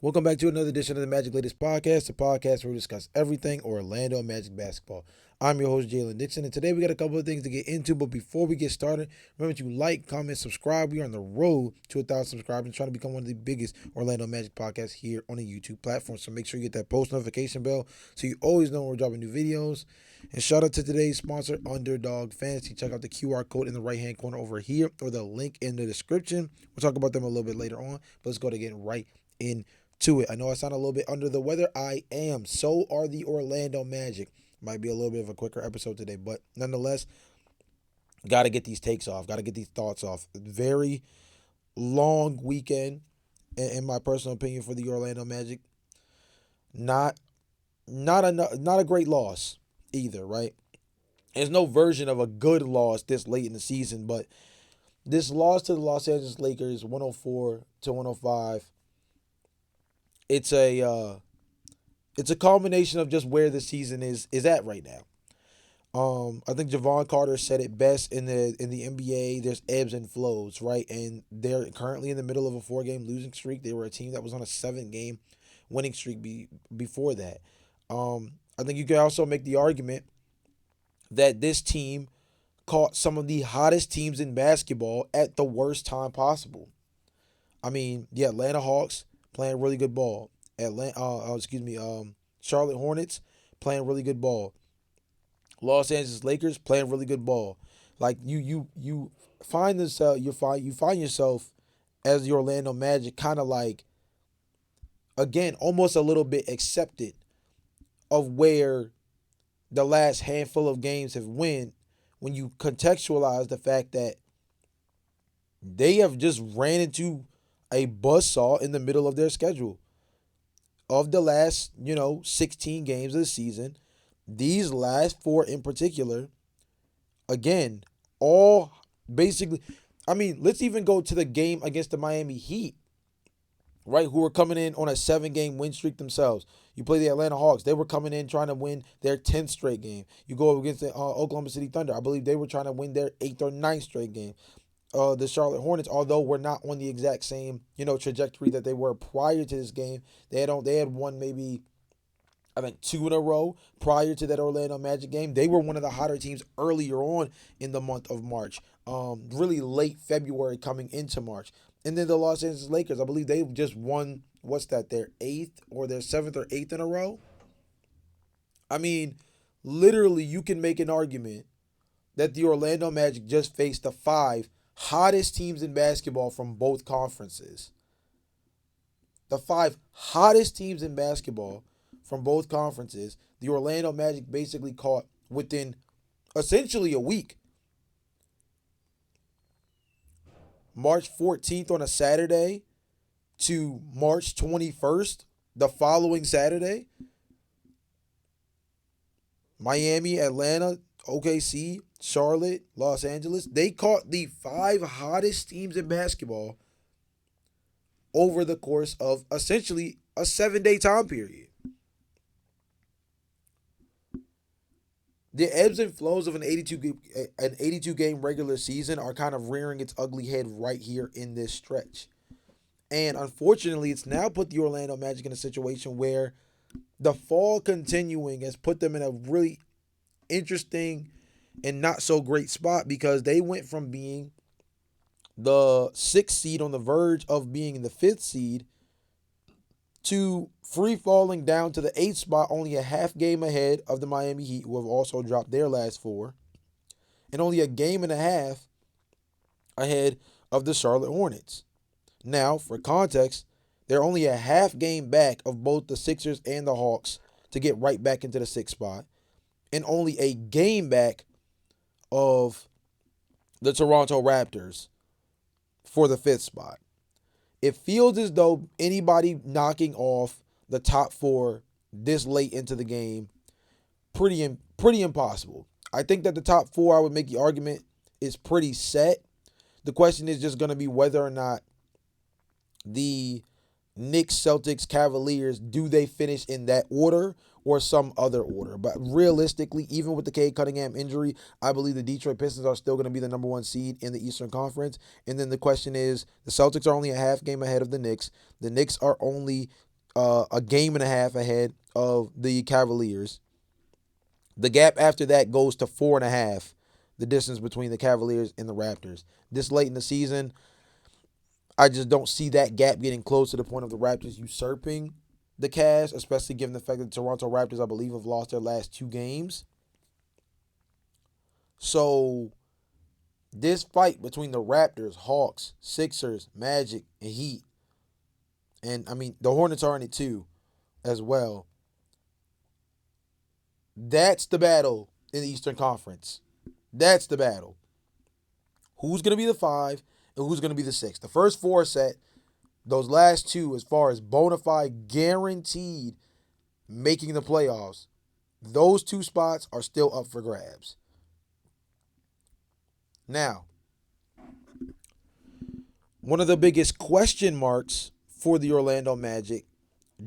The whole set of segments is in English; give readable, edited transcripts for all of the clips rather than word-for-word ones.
Welcome back to another edition of the Magic Latest Podcast, the podcast where we discuss everything Orlando Magic basketball. I'm your host, Jalon Dixon, and today we got a couple of things to get into, but before we get started, remember to like, comment, subscribe. We are on the road to 1,000 subscribers and trying to become one of the biggest Orlando Magic podcasts here on the YouTube platform, so make sure you get that post notification bell so you always know when we're dropping new videos. And shout out to today's sponsor, Underdog Fantasy. Check out the QR code in the right-hand corner over here or the link in the description. We'll talk about them a little bit later on, but let's go to getting right into it. I know I sound a little bit under the weather. I am. So are the Orlando Magic. Might be a little bit of a quicker episode today, but nonetheless, got to get these takes off. Got to get these thoughts off. Very long weekend, in my personal opinion, for the Orlando Magic. Not a great loss either, right? There's no version of a good loss this late in the season, but this loss to the Los Angeles Lakers, 104-105. It's a culmination of just where the season is at right now. I think Javon Carter said it best in the NBA. There's ebbs and flows, right? And they're currently in the middle of a 4-game losing streak. They were a team that was on a 7-game winning streak before that. I think you can also make the argument that this team caught some of the hottest teams in basketball at the worst time possible. I mean, the Atlanta Hawks playing really good ball. Charlotte Hornets playing really good ball. Los Angeles Lakers playing really good ball. Like you find yourself as the Orlando Magic kind of like, again, almost a little bit accepted of where the last handful of games have went when you contextualize the fact that they have just ran into a buzzsaw in the middle of their schedule. Of the last, 16 games of the season, these last 4 in particular, again, all basically, I mean, let's even go to the game against the Miami Heat, right, who were coming in on a 7-game win streak themselves. You play the Atlanta Hawks. They were coming in trying to win their 10th straight game. You go against the Oklahoma City Thunder. I believe they were trying to win their 8th or 9th straight game. The Charlotte Hornets, although we're not on the exact same, trajectory that they were prior to this game. They had won maybe, I think, 2 in a row prior to that Orlando Magic game. They were one of the hotter teams earlier on in the month of March, really late February coming into March. And then the Los Angeles Lakers, I believe they just won, their 8th or their 7th or 8th in a row? I mean, literally, you can make an argument that the Orlando Magic just faced the 5 hottest teams in basketball from both conferences. The 5 hottest teams in basketball from both conferences, the Orlando Magic basically caught within essentially a week. March 14th on a Saturday to March 21st, the following Saturday. Miami, Atlanta, OKC, Charlotte, Los Angeles, they caught the 5 hottest teams in basketball over the course of essentially a 7-day time period. The ebbs and flows of an 82 game regular season are kind of rearing its ugly head right here in this stretch. And unfortunately, it's now put the Orlando Magic in a situation where the fall continuing has put them in a really interesting and not so great spot, because they went from being the 6th seed on the verge of being the 5th seed to free falling down to the 8th spot, only a half game ahead of the Miami Heat, who have also dropped their last 4, and only a game and a half ahead of the Charlotte Hornets. Now, for context, they're only a half game back of both the Sixers and the Hawks to get right back into the 6th spot, and only a game back of the Toronto Raptors for the 5th spot. It feels as though anybody knocking off the top 4 this late into the game, pretty impossible. I think that the top 4, I would make the argument, is pretty set. The question is just going to be whether or not the Knicks, Celtics, Cavaliers, do they finish in that order or some other order? But realistically, even with the Cade Cunningham injury, I believe the Detroit Pistons are still going to be the number 1 seed in the Eastern Conference. And then the question is, the Celtics are only a half game ahead of the Knicks. The Knicks are only a game and a half ahead of the Cavaliers. The gap after that goes to 4.5. The distance between the Cavaliers and the Raptors. This late in the season, I just don't see that gap getting close to the point of the Raptors usurping the Cavs, especially given the fact that the Toronto Raptors, I believe, have lost their last 2 games. So this fight between the Raptors, Hawks, Sixers, Magic, and Heat, and I mean the Hornets are in it too, as well. That's the battle in the Eastern Conference. That's the battle. Who's going to be the 5 and who's going to be the 6? The first 4 set, those last 2, as far as bona fide guaranteed making the playoffs, those 2 spots are still up for grabs. Now, one of the biggest question marks for the Orlando Magic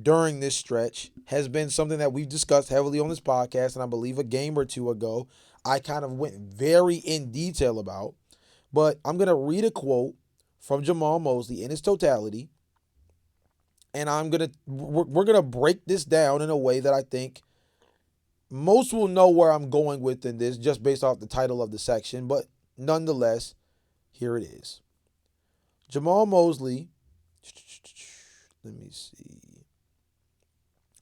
during this stretch has been something that we've discussed heavily on this podcast, and I believe a game or 2 ago, I kind of went very in detail about. But I'm going to read a quote from Jamal Mosley in its totality, and we're going to break this down in a way that I think most will know where I'm going within this just based off the title of the section, but nonetheless, here it is. Jamal Mosley, let me see.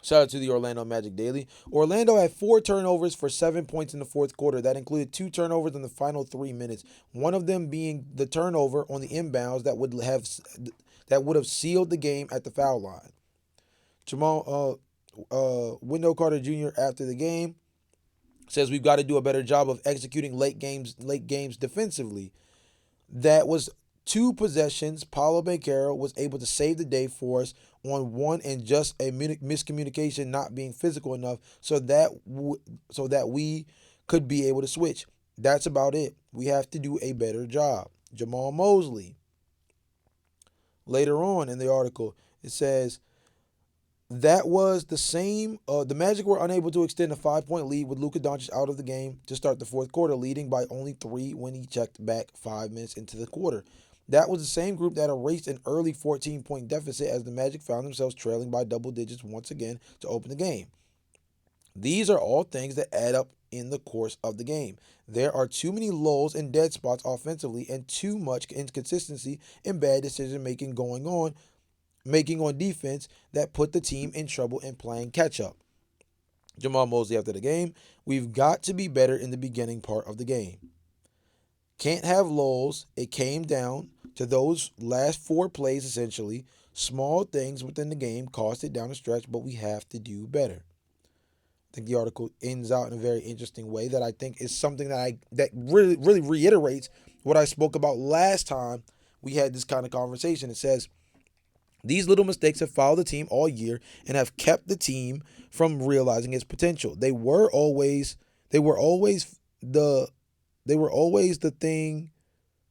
Shout out to the Orlando Magic Daily. Orlando had 4 turnovers for 7 points in the fourth quarter. That included 2 turnovers in the final 3 minutes. One of them being the turnover on the inbounds that would have sealed the game at the foul line. Jamal Wendell Carter Jr. after the game says we've got to do a better job of executing late games defensively. That was 2 possessions. Paulo Banchero was able to save the day for us on one, and just a miscommunication not being physical enough so that we could be able to switch. That's about it. We have to do a better job. Jamal Mosley. Later on in the article, it says that was the same. The Magic were unable to extend a 5-point lead with Luka Doncic out of the game to start the fourth quarter, leading by only 3 when he checked back 5 minutes into the quarter. That was the same group that erased an early 14-point deficit as the Magic found themselves trailing by double digits once again to open the game. These are all things that add up in the course of the game. There are too many lulls and dead spots offensively and too much inconsistency and bad decision making on defense that put the team in trouble and playing catch up. Jamal Mosley after the game, we've got to be better in the beginning part of the game. Can't have lulls. It came down to those last 4 plays essentially. Small things within the game cost it down the stretch, but we have to do better. I think the article ends out in a very interesting way that I think is something that really reiterates what I spoke about last time we had this kind of conversation. It says, these little mistakes have followed the team all year and have kept the team from realizing its potential. They were always the thing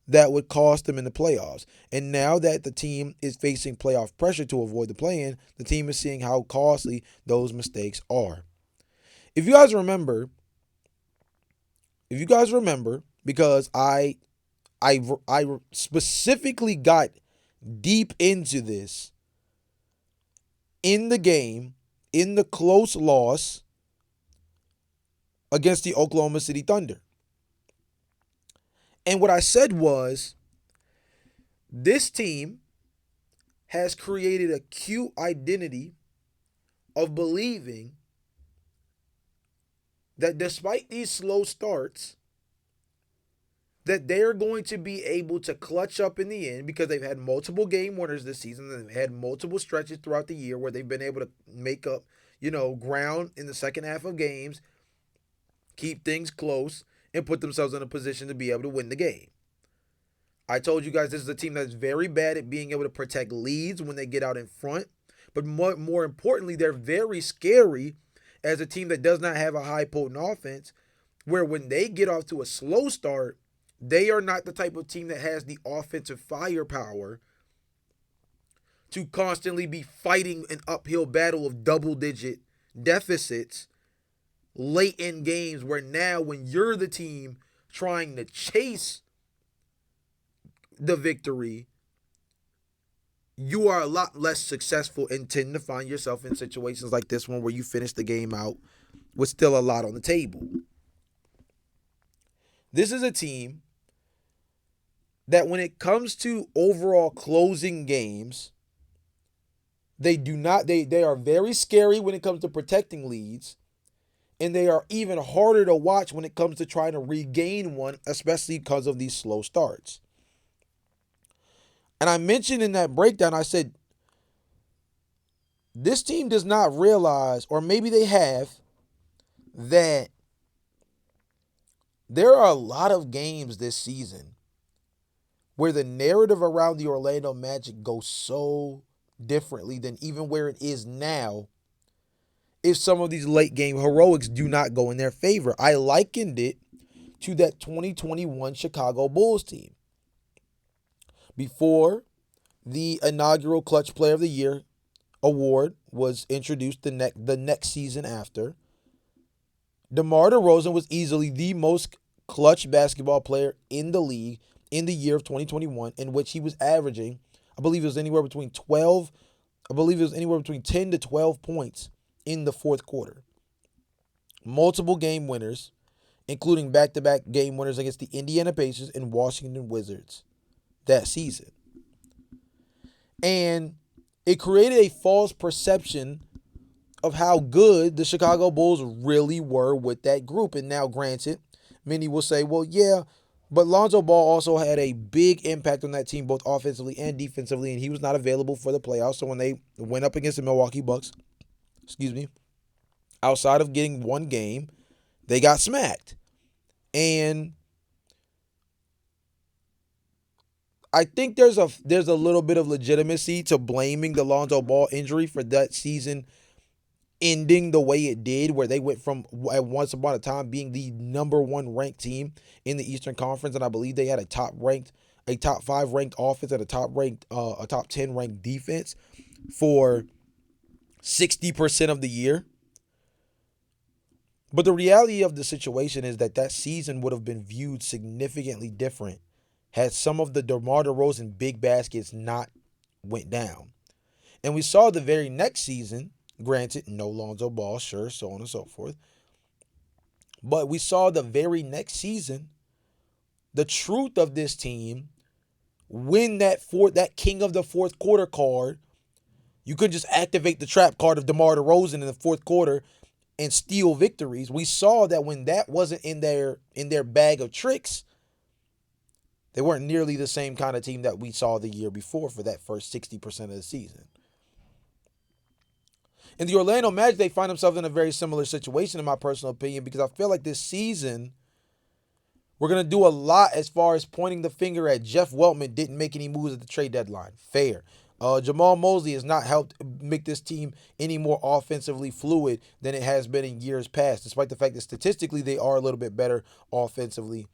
that would cost them in the playoffs. And now that the team is facing playoff pressure to avoid the play-in, the team is seeing how costly those mistakes are. If you guys remember, because I specifically got deep into this in the game, in the close loss against the Oklahoma City Thunder. And what I said was, this team has created a cute identity of believing that despite these slow starts, that they're going to be able to clutch up in the end because they've had multiple game winners this season. They've had multiple stretches throughout the year where they've been able to make up, ground in the second half of games, keep things close, and put themselves in a position to be able to win the game. I told you guys this is a team that's very bad at being able to protect leads when they get out in front. But more importantly, they're very scary as a team that does not have a high potent offense, where when they get off to a slow start, they are not the type of team that has the offensive firepower to constantly be fighting an uphill battle of double-digit deficits late in games, where now when you're the team trying to chase the victory, you are a lot less successful and tend to find yourself in situations like this one where you finish the game out with still a lot on the table. This is a team that when it comes to overall closing games, they do not they are very scary when it comes to protecting leads, and they are even harder to watch when it comes to trying to regain one, especially because of these slow starts. And I mentioned in that breakdown, I said this team does not realize, or maybe they have, that there are a lot of games this season where the narrative around the Orlando Magic goes so differently than even where it is now if some of these late game heroics do not go in their favor. I likened it to that 2021 Chicago Bulls team. Before the inaugural Clutch Player of the Year award was introduced the next season after, DeMar DeRozan was easily the most clutch basketball player in the league in the year of 2021, in which he was averaging, I believe it was anywhere between 10 to 12 points in the fourth quarter. Multiple game winners, including back-to-back game winners against the Indiana Pacers and Washington Wizards that season. And it created a false perception of how good the Chicago Bulls really were with that group. And now, granted, many will say, well, yeah, but Lonzo Ball also had a big impact on that team, both offensively and defensively, and he was not available for the playoffs. So when they went up against the Milwaukee Bucks, outside of getting one game, they got smacked. And I think there's a little bit of legitimacy to blaming the Lonzo Ball injury for that season ending the way it did, where they went from at once upon a time being the number one ranked team in the Eastern Conference, and I believe they had a top 5 ranked offense and a top 10 ranked defense for 60% of the year. But the reality of the situation is that season would have been viewed significantly different had some of the DeMar DeRozan big baskets not went down. And we saw the very next season, granted, no Lonzo Ball, sure, so on and so forth. But we saw the very next season the truth of this team win that king of the fourth quarter card. You couldn't just activate the trap card of DeMar DeRozan in the fourth quarter and steal victories. We saw that when that wasn't in their bag of tricks, they weren't nearly the same kind of team that we saw the year before for that first 60% of the season. In the Orlando Magic, they find themselves in a very similar situation, in my personal opinion, because I feel like this season we're going to do a lot as far as pointing the finger at Jeff Weltman didn't make any moves at the trade deadline. Fair. Jamal Mosley has not helped make this team any more offensively fluid than it has been in years past, despite the fact that statistically they are a little bit better offensively.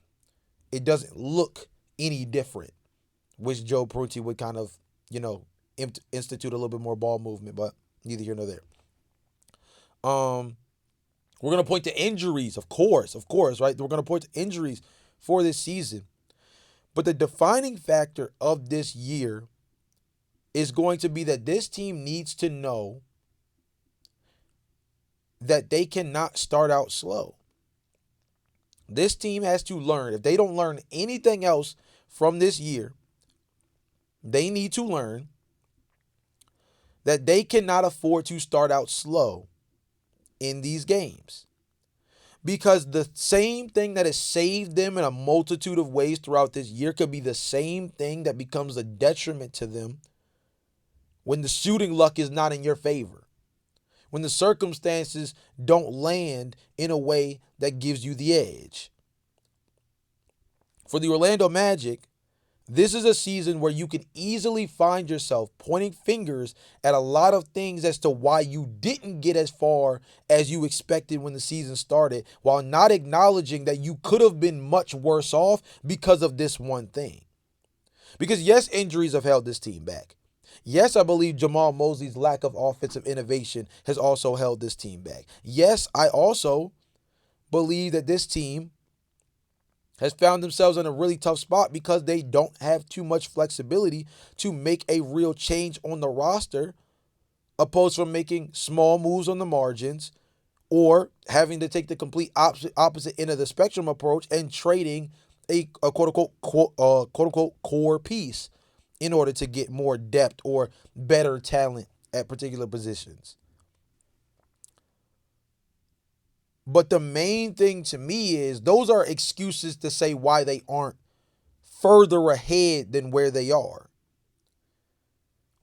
It doesn't look any different, which Joe Prunty would kind of, institute a little bit more ball movement, but neither here nor there. We're going to point to injuries, of course, right? We're going to point to injuries for this season. But the defining factor of this year is going to be that this team needs to know that they cannot start out slow. This team has to learn. If they don't learn anything else from this year, they need to learn that they cannot afford to start out slow in these games. Because the same thing that has saved them in a multitude of ways throughout this year could be the same thing that becomes a detriment to them when the shooting luck is not in your favor, when the circumstances don't land in a way that gives you the edge. For the Orlando Magic, this is a season where you can easily find yourself pointing fingers at a lot of things as to why you didn't get as far as you expected when the season started, while not acknowledging that you could have been much worse off because of this one thing. Because yes, injuries have held this team back. Yes, I believe Jamal Mosley's lack of offensive innovation has also held this team back. Yes, I also believe that this team has found themselves in a really tough spot because they don't have too much flexibility to make a real change on the roster, opposed from making small moves on the margins or having to take the complete opposite end of the spectrum approach and trading a quote unquote core piece in order to get more depth or better talent at particular positions. But the main thing to me is those are excuses to say why they aren't further ahead than where they are.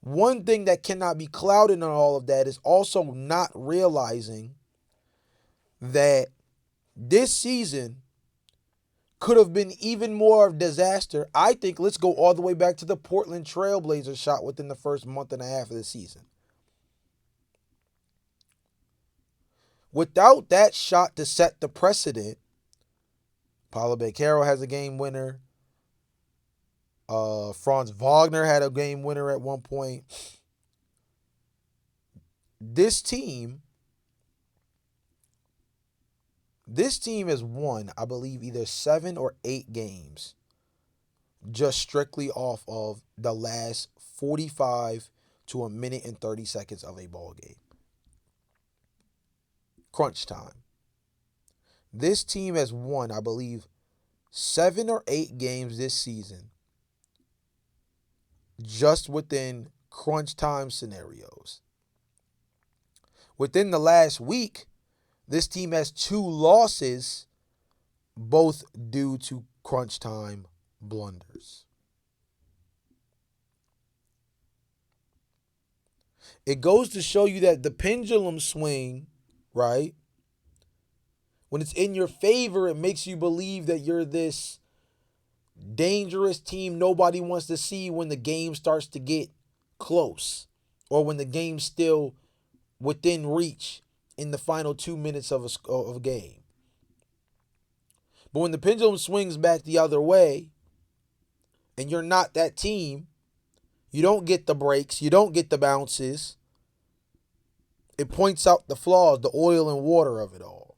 One thing that cannot be clouded on all of that is also not realizing that this season could have been even more of a disaster. I think let's go all the way back to the Portland Trailblazers shot within the first month and a half of the season. Without that shot to set the precedent, Paulo Banchero has a game winner. Franz Wagner had a game winner at one point. This team has won, I believe, either 7 or 8 games just strictly off of the last 45 to a minute and 30 seconds of a ball game. Crunch time. This team has won, I believe, 7 or 8 games this season just within crunch time scenarios. Within the last week, this team has 2 losses, both due to crunch time blunders. It goes to show you that the pendulum swing, right? When it's in your favor, it makes you believe that you're this dangerous team nobody wants to see when the game starts to get close or when the game's still within reach in the final 2 minutes of a game. But when the pendulum swings back the other way and you're not that team, you don't get the breaks, you don't get the bounces. It points out the flaws, the oil and water of it all.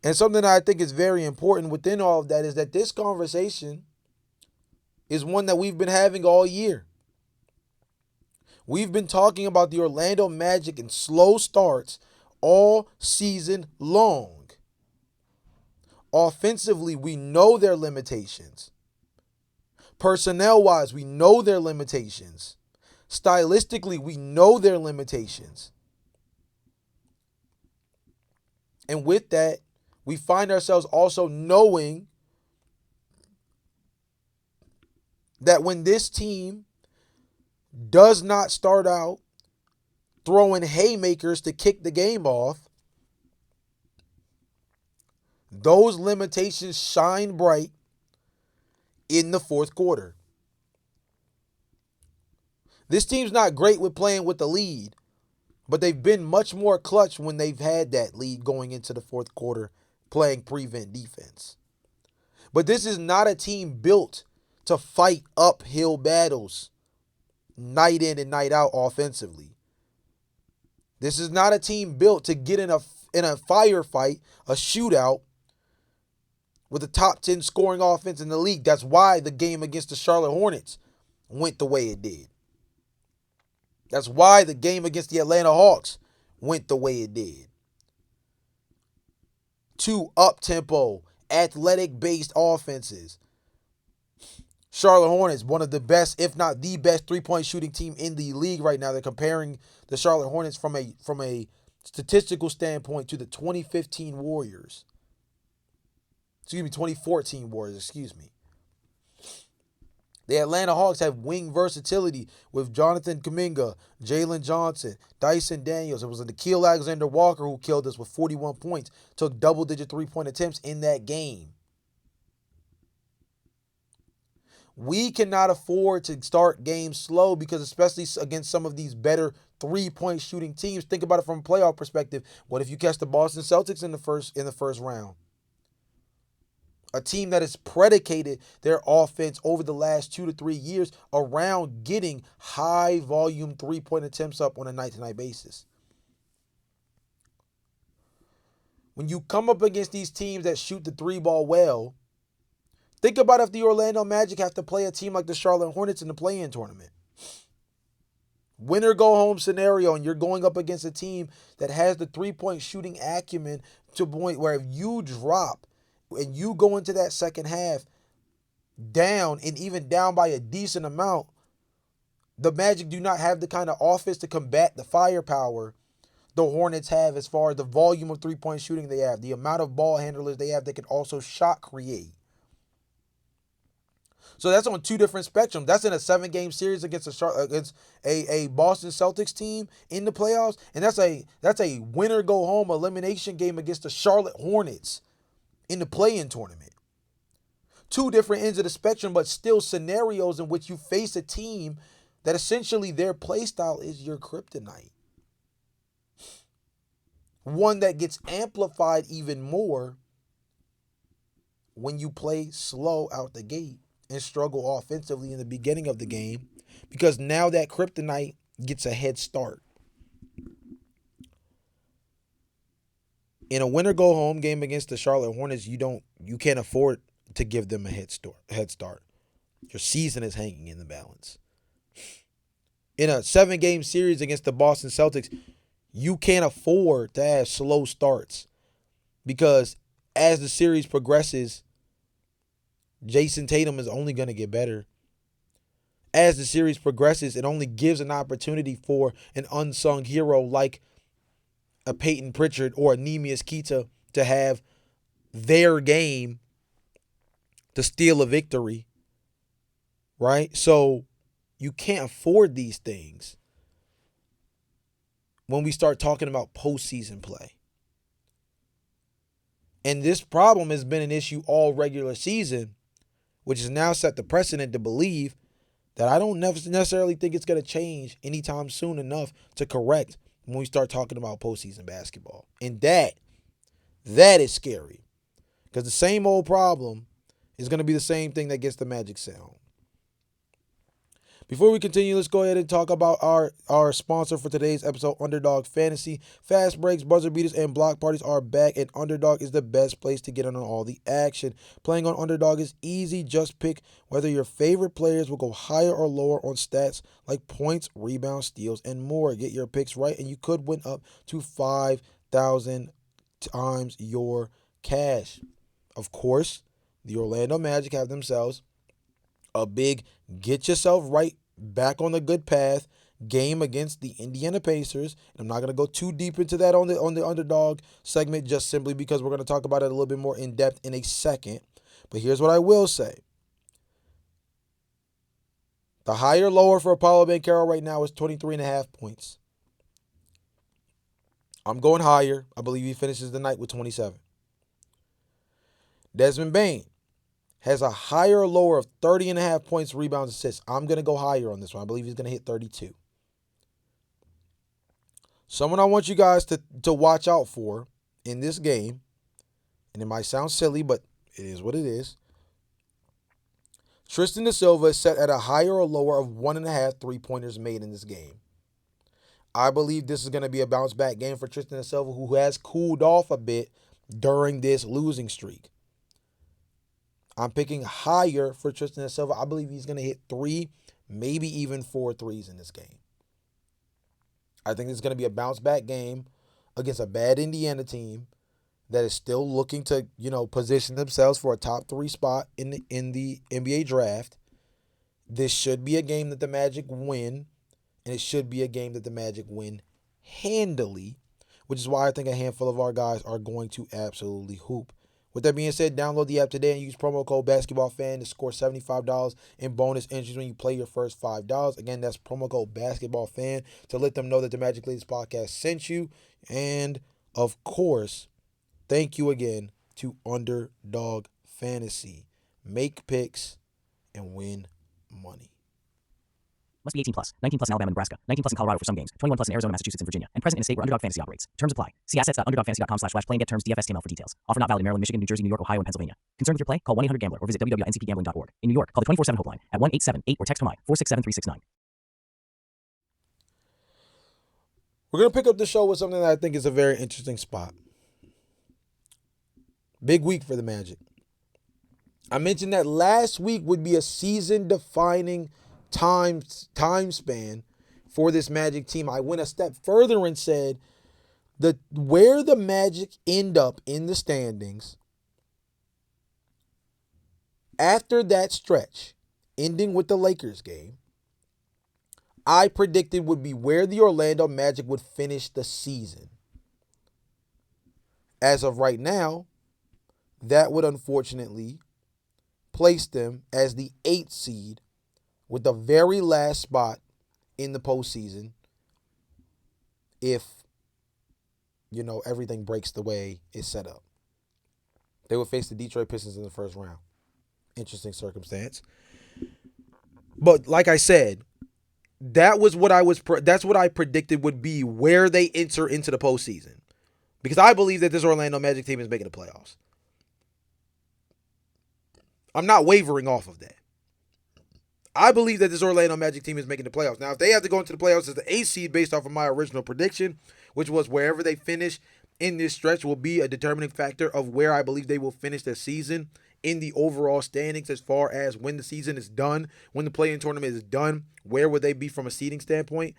And something that I think is very important within all of that is that this conversation is one that we've been having all year. We've been talking about the Orlando Magic and slow starts all season long. Offensively, we know their limitations. Personnel-wise, we know their limitations. Stylistically, we know their limitations. And with that, we find ourselves also knowing that when this team does not start out throwing haymakers to kick the game off, those limitations shine bright in the fourth quarter. This team's not great with playing with the lead, but they've been much more clutch when they've had that lead going into the fourth quarter, playing prevent defense. But this is not a team built to fight uphill battles night in and night out offensively. This is not a team built to get in a firefight, a shootout, with the top 10 scoring offense in the league. That's why the game against the Charlotte Hornets went the way it did. That's why the game against the Atlanta Hawks went the way it did. 2 up-tempo, athletic-based offenses. Charlotte Hornets, one of the best, if not the best, three-point shooting team in the league right now. They're comparing the Charlotte Hornets from a statistical standpoint to the 2015 Warriors. 2014 Warriors, excuse me. The Atlanta Hawks have wing versatility with Jonathan Kuminga, Jalen Johnson, Dyson Daniels. It was Nickeil Alexander-Walker who killed us with 41 points, took double-digit three-point attempts in that game. We cannot afford to start games slow because especially against some of these better three-point shooting teams, think about it from a playoff perspective. What if you catch the Boston Celtics in the first round? A team that has predicated their offense over the last 2 to 3 years around getting high volume three-point attempts up on a night-to-night basis. when you come up against these teams that shoot the three ball well, think about if the Orlando Magic have to play a team like the Charlotte Hornets in the play-in tournament. Winner go home scenario, and you're going up against a team that has the three-point shooting acumen to a point where if you drop and you go into that second half down, and even down by a decent amount, the Magic do not have the kind of offense to combat the firepower the Hornets have as far as the volume of three-point shooting they have, the amount of ball handlers they have that can also shot create. So that's on two different spectrums. That's in a 7-game series against a Boston Celtics team in the playoffs, and that's a winner go home elimination game against the Charlotte Hornets in the play-in tournament. Two different ends of the spectrum, but still scenarios in which you face a team that essentially their play style is your kryptonite. One that gets amplified even more when you play slow out the gate and struggle offensively in the beginning of the game, because now that kryptonite gets a head start. In a winner go home game against the Charlotte Hornets, you can't afford to give them a head start. Your season is hanging in the balance. In a 7-game series against the Boston Celtics, you can't afford to have slow starts, because as the series progresses, Jason Tatum is only going to get better. As the series progresses, it only gives an opportunity for an unsung hero like a Peyton Pritchard or a Neemias Queta to have their game to steal a victory, right? So you can't afford these things when we start talking about postseason play. And this problem has been an issue all regular season, which has now set the precedent to believe that I don't necessarily think it's going to change anytime soon enough to correct when we start talking about postseason basketball. And that is scary, because the same old problem is going to be the same thing that gets the Magic sent home. Before we continue, let's go ahead and talk about our sponsor for today's episode, Underdog Fantasy. Fast breaks, buzzer beaters, and block parties are back, and Underdog is the best place to get in on all the action. Playing on Underdog is easy. Just pick whether your favorite players will go higher or lower on stats like points, rebounds, steals, and more. Get your picks right, and you could win up to 5,000 times your cash. Of course, the Orlando Magic have themselves a big get yourself right back on the good path game against the Indiana Pacers. And I'm not going to go too deep into that on the Underdog segment, just simply because we're going to talk about it a little bit more in depth in a second. But here's what I will say. The higher lower for Apollo Banchero right now is 23.5 points. I'm going higher. I believe he finishes the night with 27. Desmond Bane has a higher lower of 30.5 points, rebounds, assists. I'm going to go higher on this one. I believe he's going to hit 32. Someone I want you guys to watch out for in this game, and it might sound silly, but it is what it is. Tristan da Silva is set at a higher or lower of 1.5 3-pointers made in this game. I believe this is going to be a bounce-back game for Tristan da Silva, who has cooled off a bit during this losing streak. I'm picking higher for Tristan da Silva. I believe he's going to hit 3, maybe even 4 threes in this game. I think it's going to be a bounce-back game against a bad Indiana team that is still looking to, position themselves for a top 3 spot in the NBA draft. This should be a game that the Magic win, and it should be a game that the Magic win handily, which is why I think a handful of our guys are going to absolutely hoop. With that being said, download the app today and use promo code BasketballFan to score $75 in bonus entries when you play your first $5. Again, that's promo code BasketballFan to let them know that the Magic Ladies Podcast sent you. And, of course, thank you again to Underdog Fantasy. Make picks and win money. Must be 18 plus. 19 plus in Alabama and Nebraska. 19 plus in Colorado for some games. 21 plus in Arizona, Massachusetts, and Virginia. And present in a state where Underdog Fantasy operates. Terms apply. See assets.underdogfantasy.com/play and get terms DFSTML for details. Offer not valid in Maryland, Michigan, New Jersey, New York, Ohio, and Pennsylvania. Concerned with your play? Call 1-800-GAMBLER or visit www.ncpgambling.org. In New York, call the 24/7 Hope line at 1-877-8 or text from 467-369. We're going to pick up the show with something that I think is a very interesting spot. Big week for the Magic. I mentioned that last week would be a season-defining time span for this Magic team. I went a step further and said where the Magic end up in the standings after that stretch, ending with the Lakers game, I predicted would be where the Orlando Magic would finish the season. As of right now, that would unfortunately place them as the 8th seed with the very last spot in the postseason if, everything breaks the way it's set up. They would face the Detroit Pistons in the first round. Interesting circumstance. But like I said, that's what I predicted would be where they enter into the postseason. Because I believe that this Orlando Magic team is making the playoffs. I'm not wavering off of that. I believe that this Orlando Magic team is making the playoffs. Now, if they have to go into the playoffs as the 8th seed based off of my original prediction, which was wherever they finish in this stretch will be a determining factor of where I believe they will finish their season in the overall standings as far as when the season is done, when the play-in tournament is done, where would they be from a seeding standpoint?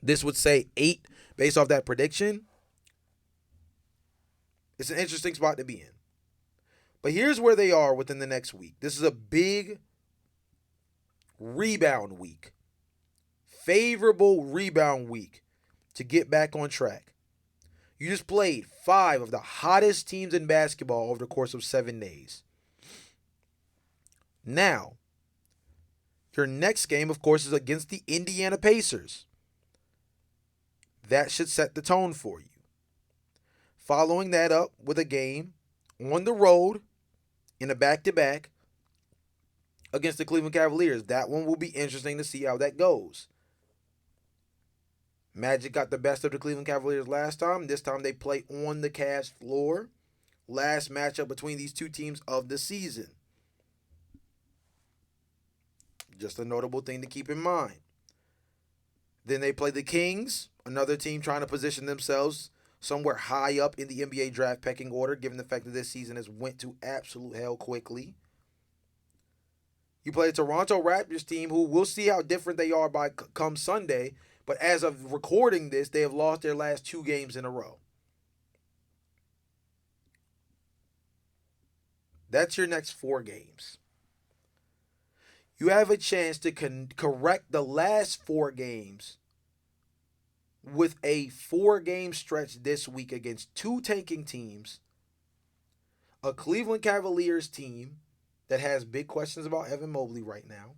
This would say 8 based off that prediction. It's an interesting spot to be in. But here's where they are within the next week. This is a big rebound week. Favorable rebound week to get back on track. You just played 5 of the hottest teams in basketball over the course of 7 days. Now, your next game, of course, is against the Indiana Pacers. That should set the tone for you. Following that up with a game on the road in a back-to-back against the Cleveland Cavaliers. That one will be interesting to see how that goes. Magic got the best of the Cleveland Cavaliers last time. This time they play on the Cavs floor. Last matchup between these two teams of the season. Just a notable thing to keep in mind. Then they play the Kings, another team trying to position themselves somewhere high up in the NBA draft pecking order, given the fact that this season has went to absolute hell quickly. You play the Toronto Raptors team, who we'll see how different they are by come Sunday. But as of recording this, they have lost their last 2 games in a row. That's your next 4 games. You have a chance to correct the last 4 games with a 4-game stretch this week against 2 tanking teams, a Cleveland Cavaliers team that has big questions about Evan Mobley right now,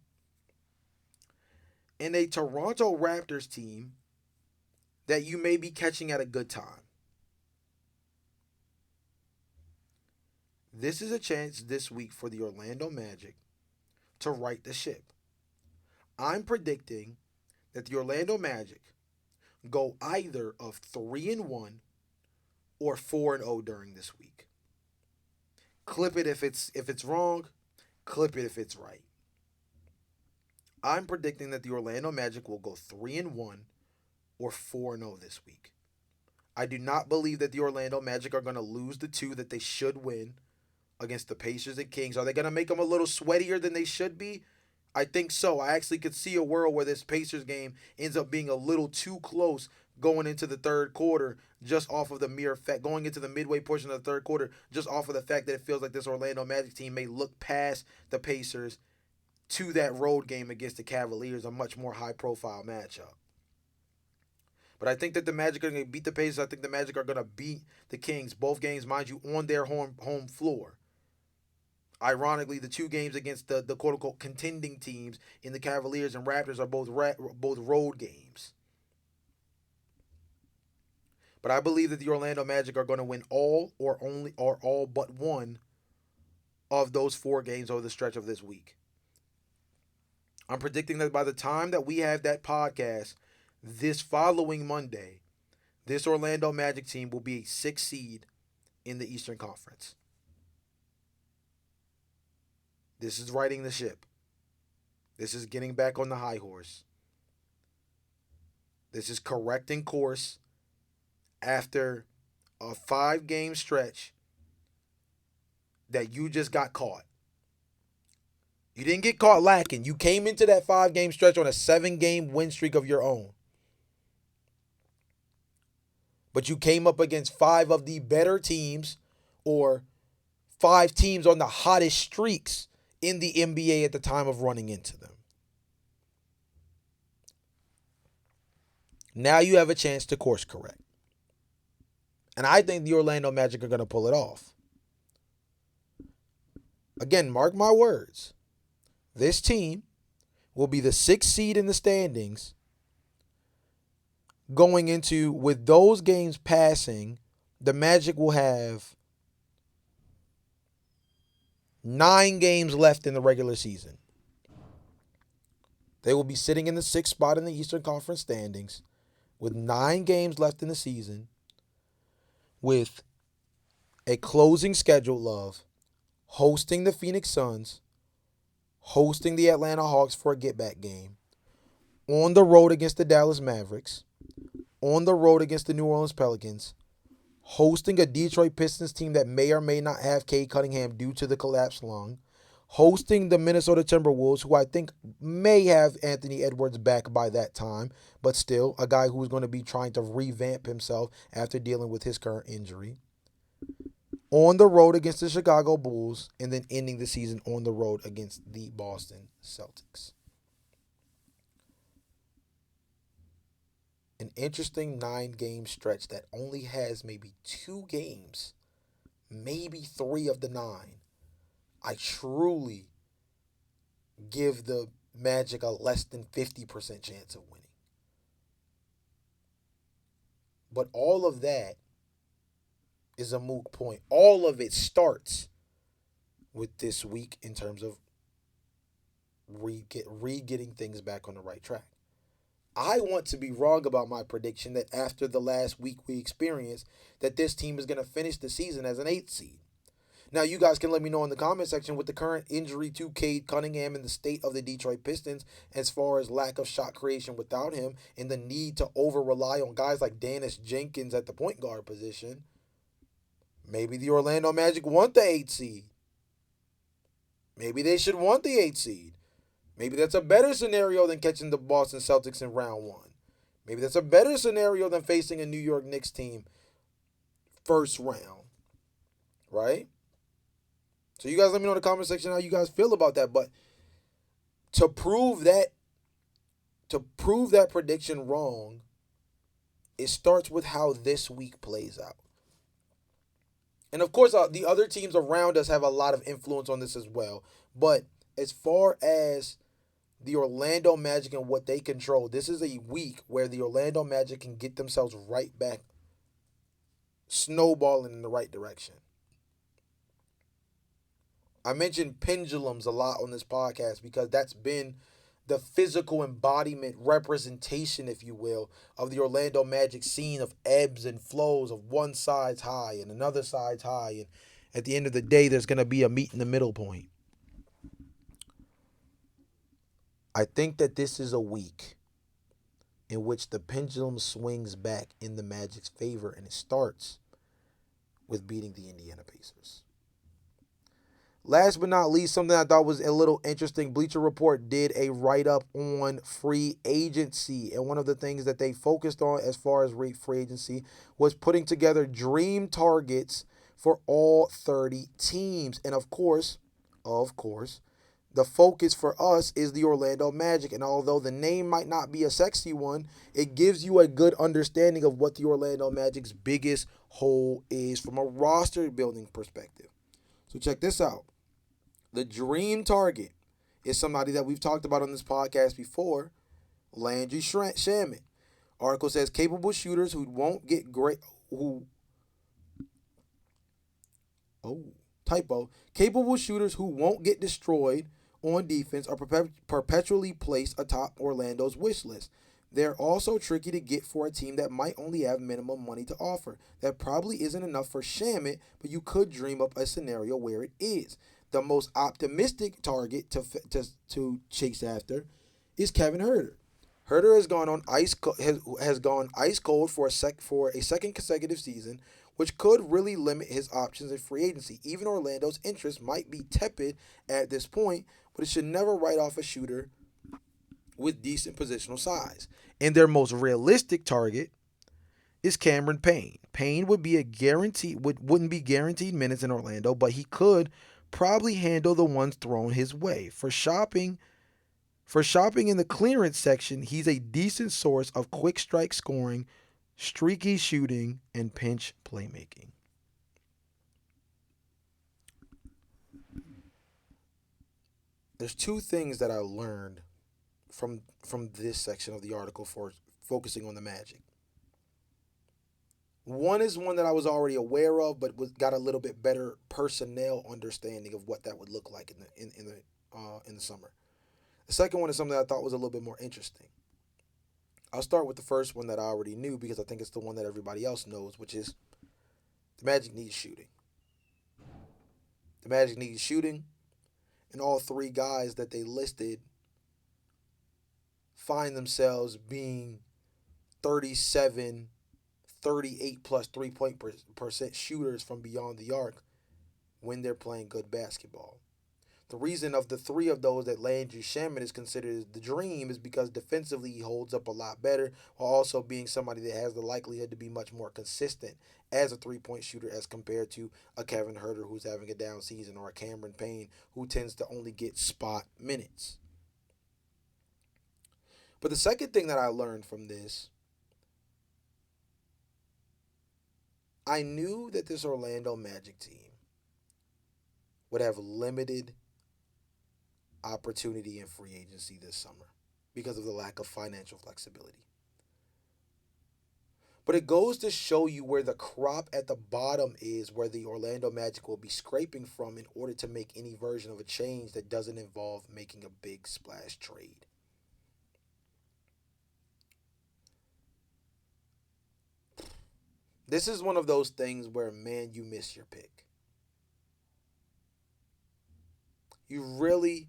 and a Toronto Raptors team that you may be catching at a good time. This is a chance this week for the Orlando Magic to right the ship. I'm predicting that the Orlando Magic go either of 3-1 or 4-0 during this week. Clip it if it's wrong, clip it if it's right. I'm predicting that the Orlando Magic will go 3-1 or 4-0 this week. I do not believe that the Orlando Magic are going to lose the 2 that they should win against the Pacers and Kings. Are they going to make them a little sweatier than they should be? I think so. I actually could see a world where this Pacers game ends up being a little too close going into the third quarter, just off of the mere fact, going into the midway portion of the third quarter, just off of the fact that it feels like this Orlando Magic team may look past the Pacers to that road game against the Cavaliers, a much more high-profile matchup. But I think that the Magic are going to beat the Pacers. I think the Magic are going to beat the Kings. Both games, mind you, on their home floor. Ironically, the 2 games against the quote-unquote contending teams in the Cavaliers and Raptors are both road games. But I believe that the Orlando Magic are going to win all but one of those 4 games over the stretch of this week. I'm predicting that by the time that we have that podcast this following Monday, this Orlando Magic team will be a 6th seed in the Eastern Conference. This is righting the ship. This is getting back on the high horse. This is correcting course after a 5-game stretch that you just got caught. You didn't get caught lacking. You came into that 5-game stretch on a 7-game win streak of your own. But you came up against 5 of the better teams, or 5 teams on the hottest streaks in the NBA at the time of running into them. Now you have a chance to course correct. And I think the Orlando Magic are going to pull it off. Again, mark my words. This team will be the 6th seed in the standings going into, with those games passing, the Magic will have 9 games left in the regular season. They will be sitting in the 6th spot in the Eastern Conference standings with 9 games left in the season, with a closing schedule of hosting the Phoenix Suns, hosting the Atlanta Hawks for a get-back game, on the road against the Dallas Mavericks, on the road against the New Orleans Pelicans, hosting a Detroit Pistons team that may or may not have Cade Cunningham due to the collapsed lung, hosting the Minnesota Timberwolves, who I think may have Anthony Edwards back by that time, but still a guy who's going to be trying to revamp himself after dealing with his current injury, on the road against the Chicago Bulls, and then ending the season on the road against the Boston Celtics. An interesting 9-game stretch that only has maybe 2 games, maybe 3 of the 9. I truly give the Magic a less than 50% chance of winning. But all of that is a moot point. All of it starts with this week in terms of re-getting things back on the right track. I want to be wrong about my prediction that after the last week we experienced, that this team is going to finish the season as an 8th seed. Now, you guys can let me know in the comment section with the current injury to Cade Cunningham and the state of the Detroit Pistons as far as lack of shot creation without him and the need to over-rely on guys like Dennis Jenkins at the point guard position. Maybe the Orlando Magic want the 8th seed. Maybe they should want the 8th seed. Maybe that's a better scenario than catching the Boston Celtics in round 1. Maybe that's a better scenario than facing a New York Knicks team first round. Right? So you guys let me know in the comment section how you guys feel about that. But to prove that prediction wrong, it starts with how this week plays out. And of course, the other teams around us have a lot of influence on this as well. But as far as the Orlando Magic and what they control, this is a week where the Orlando Magic can get themselves right back snowballing in the right direction. I mentioned pendulums a lot on this podcast because that's been the physical embodiment, representation, if you will, of the Orlando Magic scene of ebbs and flows of one side's high and another side's high. And at the end of the day, there's going to be a meet in the middle point. I think that this is a week in which the pendulum swings back in the Magic's favor, and it starts with beating the Indiana Pacers. Last but not least, something I thought was a little interesting, Bleacher Report did a write-up on free agency, and one of the things that they focused on as far as free agency was putting together dream targets for all 30 teams. And of course, the focus for us is the Orlando Magic, and although the name might not be a sexy one, it gives you a good understanding of what the Orlando Magic's biggest hole is from a roster building perspective. So check this out. The dream target is somebody that we've talked about on this podcast before, Landry Shamet. Article says capable shooters who won't get capable shooters who won't get destroyed on defense are perpetually placed atop Orlando's wish list. They're also tricky to get for a team that might only have minimum money to offer. That probably isn't enough for Shamet, but you could dream up a scenario where it is. The most optimistic target to chase after is Kevin Huerter. Huerter has gone ice cold for a second consecutive season which could really limit his options in free agency. Even Orlando's interest might be tepid at this point, but it should never write off a shooter with decent positional size. And their most realistic target is Cameron Payne. Payne would be a guarantee wouldn't be guaranteed minutes in Orlando, but he could probably handle the ones thrown his way. For shopping in the clearance section, he's a decent source of quick strike scoring, streaky shooting, and pinch playmaking. There's two things that I learned from this section of the article for focusing on the Magic. One is one that I was already aware of, but got a little bit better personnel understanding of what that would look like in the summer. The second one is something that I thought was a little bit more interesting. I'll start with the first one that I already knew because I think it's the one that everybody else knows, which is the Magic needs shooting. The Magic needs shooting, and all three guys that they listed find themselves being 37, 38 plus 3-point percent shooters from beyond the arc when they're playing good basketball. The reason of the three of those that Landry Shamet is considered the dream is because defensively he holds up a lot better while also being somebody that has the likelihood to be much more consistent as a 3-point shooter as compared to a Kevin Huerter who's having a down season or a Cameron Payne who tends to only get spot minutes. But the second thing that I learned from this, I knew that this Orlando Magic team would have limited opportunity in free agency this summer because of the lack of financial flexibility. But it goes to show you where the crop at the bottom is, where the Orlando Magic will be scraping from in order to make any version of a change that doesn't involve making a big splash trade. This is one of those things where, man, you miss your pick. You really,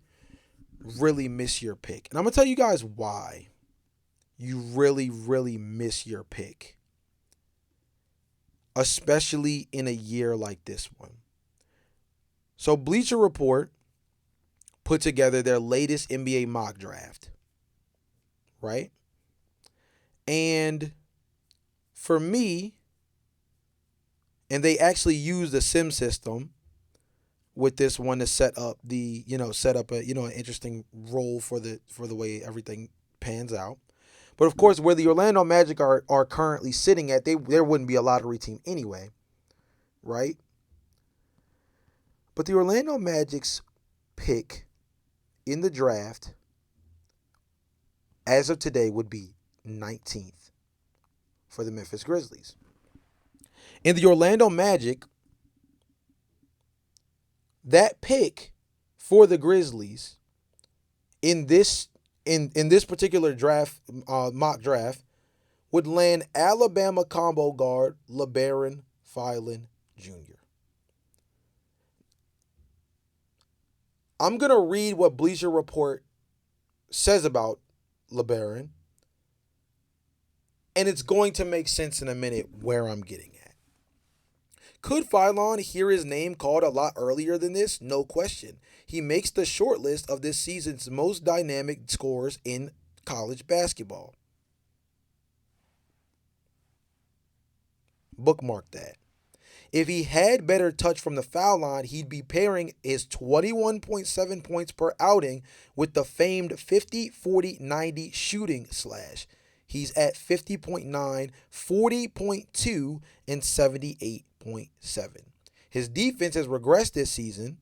really miss your pick. And I'm going to tell you guys why you really, really miss your pick, especially in a year like this one. So Bleacher Report put together their latest NBA mock draft, right? And for me, and they actually used the sim system with this one to set up an interesting role for the way everything pans out. But of course, where the Orlando Magic are currently sitting at, there wouldn't be a lottery team anyway, right? But the Orlando Magic's pick in the draft as of today would be 19th for the Memphis Grizzlies. In the Orlando Magic, that pick for the Grizzlies in this particular draft, mock draft, would land Alabama combo guard LeBaron Filan Jr. I'm gonna read what Bleacher Report says about LeBaron, and it's going to make sense in a minute where I'm getting at. Could Filan hear his name called a lot earlier than this? No question. He makes the short list of this season's most dynamic scorers in college basketball. Bookmark that. If he had better touch from the foul line, he'd be pairing his 21.7 points per outing with the famed 50, 40, 90 shooting slash. He's at 50.9, 40.2, and 78.7. His defense has regressed this season.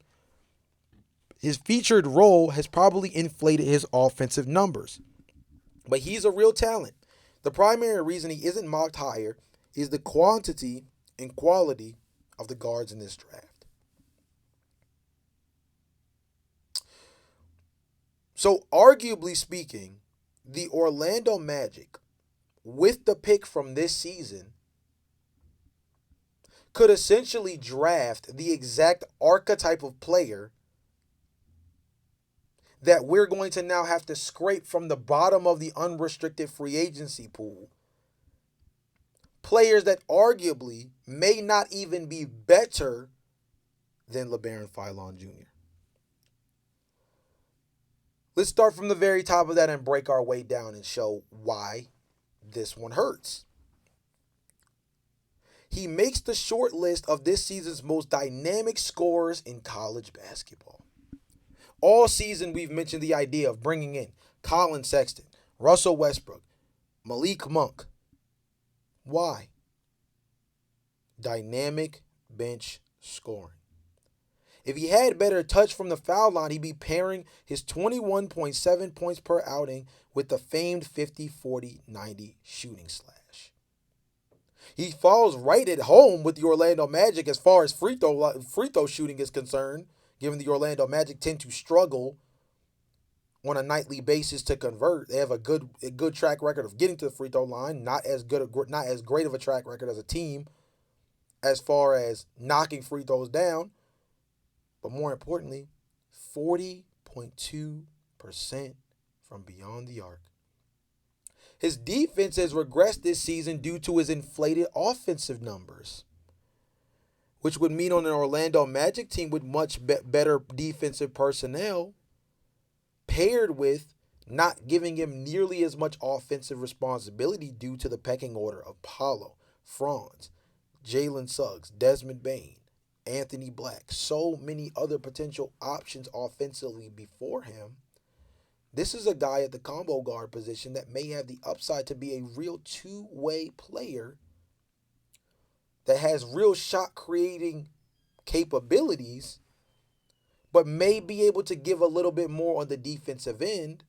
His featured role has probably inflated his offensive numbers. But he's a real talent. The primary reason he isn't mocked higher is the quantity and quality of the guards in this draft. So, arguably speaking, the Orlando Magic, with the pick from this season, could essentially draft the exact archetype of player that we're going to now have to scrape from the bottom of the unrestricted free agency pool, players that arguably may not even be better than LeBaron Philon Jr. Let's start from the very top of that and break our way down and show why this one hurts. He makes the short list of this season's most dynamic scorers in college basketball. All season, we've mentioned the idea of bringing in Colin Sexton, Russell Westbrook, Malik Monk. Why? Dynamic bench scoring. If he had better touch from the foul line, he'd be pairing his 21.7 points per outing with the famed 50-40-90 shooting slash. He falls right at home with the Orlando Magic as far as free throw shooting is concerned, given the Orlando Magic tend to struggle on a nightly basis to convert. They have a good track record of getting to the free throw line, not as great of a track record as a team as far as knocking free throws down, but more importantly, 40.2% from beyond the arc. His defense has regressed this season due to his inflated offensive numbers, which would mean on an Orlando Magic team with much better defensive personnel, paired with not giving him nearly as much offensive responsibility due to the pecking order of Paolo, Franz, Jalen Suggs, Desmond Bane, Anthony Black, so many other potential options offensively before him. This is a guy at the combo guard position that may have the upside to be a real two-way player that has real shot creating capabilities, but may be able to give a little bit more on the defensive end,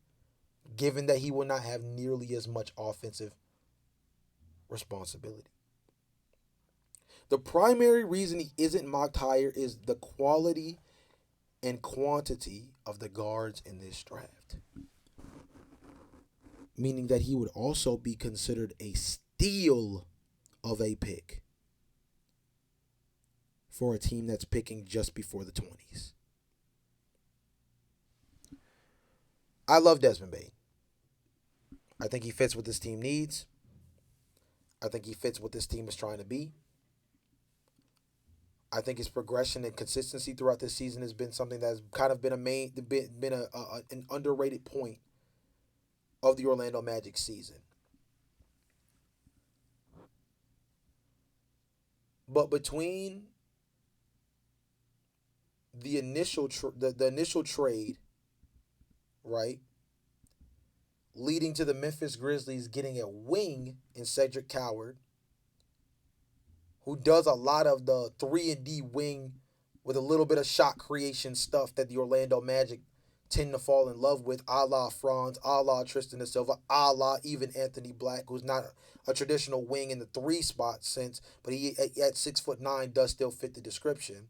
given that he will not have nearly as much offensive responsibility. The primary reason he isn't mocked higher is the quality and quantity of the guards in this draft. Meaning that he would also be considered a steal of a pick for a team that's picking just before the 20s. I love Desmond Bane. I think he fits what this team needs. I think he fits what this team is trying to be. I think his progression and consistency throughout this season has been something that's kind of been an underrated point of the Orlando Magic season. But between the initial trade, right, leading to the Memphis Grizzlies getting a wing in Cedric Coward, who does a lot of the 3-and-D wing with a little bit of shot creation stuff that the Orlando Magic tend to fall in love with, a la Franz, a la Tristan da Silva, a la even Anthony Black, who's not a traditional wing in the 3 spot sense, but he at 6'9" does still fit the description.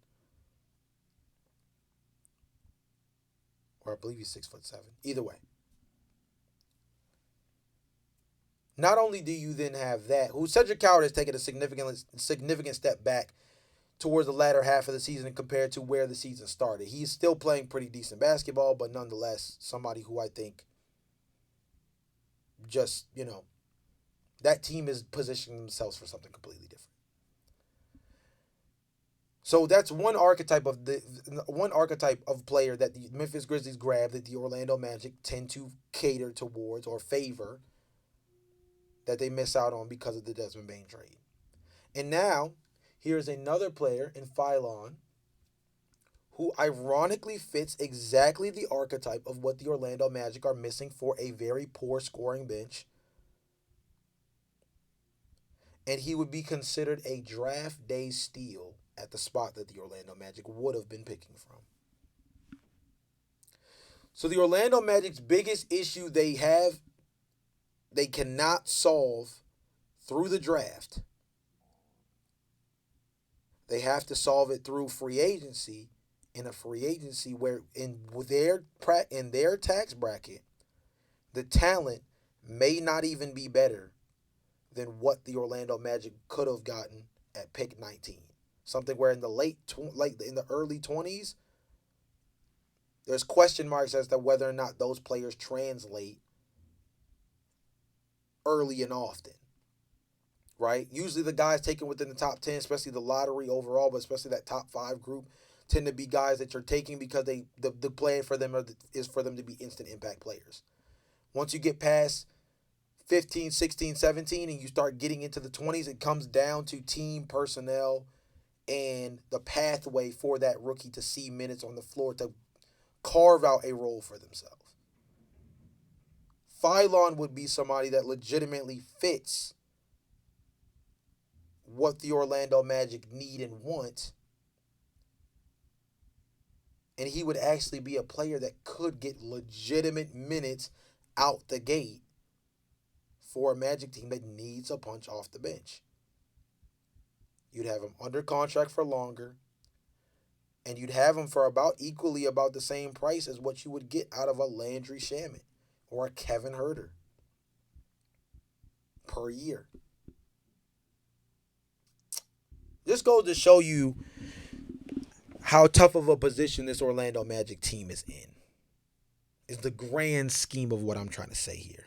Or I believe he's 6'7". Either way. Not only do you then have that, who Cedric Coward has taken a significant step back towards the latter half of the season compared to where the season started. He's still playing pretty decent basketball, but nonetheless, somebody who I think just, that team is positioning themselves for something completely different. So that's one archetype of player that the Memphis Grizzlies grab that the Orlando Magic tend to cater towards or favor, that they miss out on because of the Desmond Bane trade. And now, here's another player in Philon who ironically fits exactly the archetype of what the Orlando Magic are missing for a very poor scoring bench. And he would be considered a draft day steal at the spot that the Orlando Magic would have been picking from. So the Orlando Magic's biggest issue they cannot solve through the draft. They have to solve it through free agency, in a free agency where in their tax bracket, the talent may not even be better than what the Orlando Magic could have gotten at pick 19. Something where in the in the early 20s, there's question marks as to whether or not those players translate early and often. right? Usually the guys taken within the top 10, especially the lottery overall, but especially that top 5 group, tend to be guys that you're taking because the plan for them is for them to be instant impact players. Once you get past 15, 16, 17, and you start getting into the 20s, it comes down to team personnel and the pathway for that rookie to see minutes on the floor to carve out a role for themselves. Phylon would be somebody that legitimately fits what the Orlando Magic need and want. And he would actually be a player that could get legitimate minutes out the gate for a Magic team that needs a punch off the bench. You'd have him under contract for longer, and you'd have him for about the same price as what you would get out of a Landry Shamet or a Kevin Huerter per year. This goes to show you how tough of a position this Orlando Magic team is in. Is the grand scheme of what I'm trying to say here.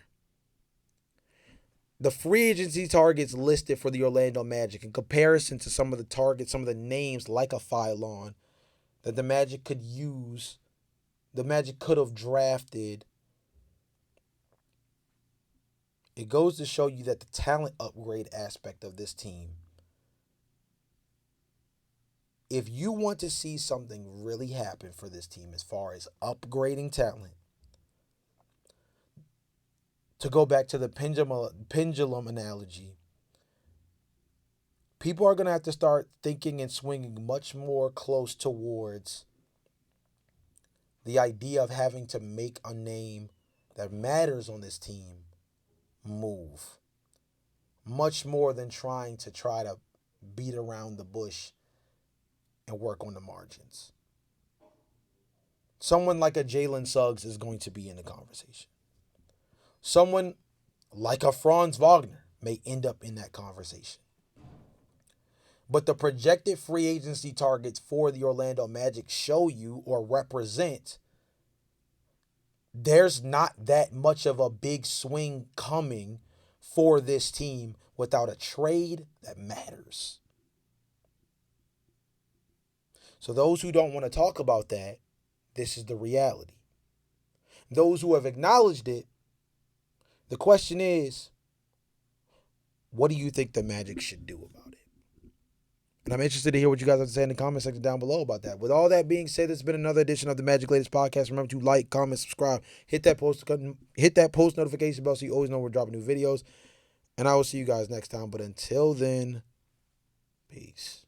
The free agency targets listed for the Orlando Magic in comparison to some of the targets, some of the names like a Phylon that the Magic could use, the Magic could have drafted. It goes to show you that the talent upgrade aspect of this team, if you want to see something really happen for this team as far as upgrading talent, to go back to the pendulum analogy, people are going to have to start thinking and swinging much more close towards the idea of having to make a name that matters on this team move. Much more than trying to beat around the bush and work on the margins. Someone like a Jalen Suggs is going to be in the conversation. Someone like a Franz Wagner may end up in that conversation. But the projected free agency targets for the Orlando Magic show you or represent there's not that much of a big swing coming for this team without a trade that matters. So those who don't want to talk about that, this is the reality. Those who have acknowledged it, the question is, what do you think the Magic should do about it? And I'm interested to hear what you guys have to say in the comment section down below about that. With all that being said, this has been another edition of the Magic Latest Podcast. Remember to like, comment, subscribe, hit that post notification bell so you always know we're dropping new videos. And I will see you guys next time. But until then, peace.